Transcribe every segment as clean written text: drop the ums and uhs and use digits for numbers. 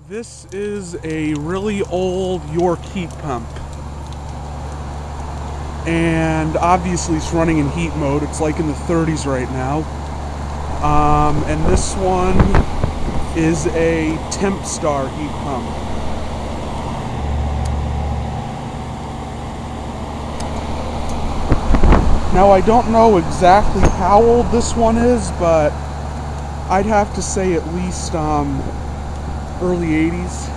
This is a really old York heat pump, and obviously it's running in heat mode. It's like in the 30s right now. And this one is a Tempstar heat pump. Now I don't know exactly how old this one is, but I'd have to say at least early 80s.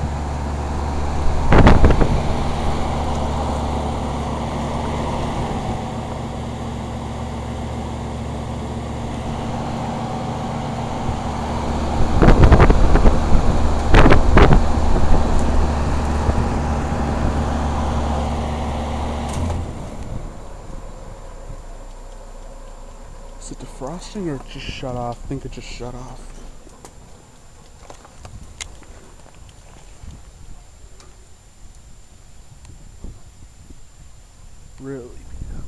Is it defrosting or it just shut off? I think it just shut off. Really beat up.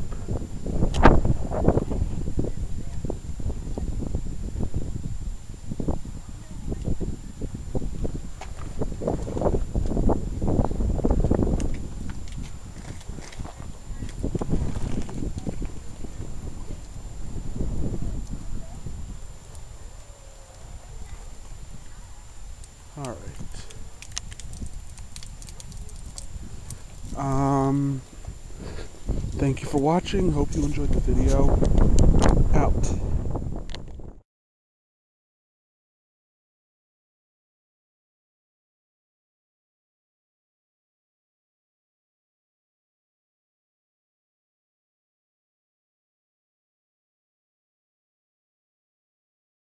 All right. Thank you for watching. Hope you enjoyed the video. Out.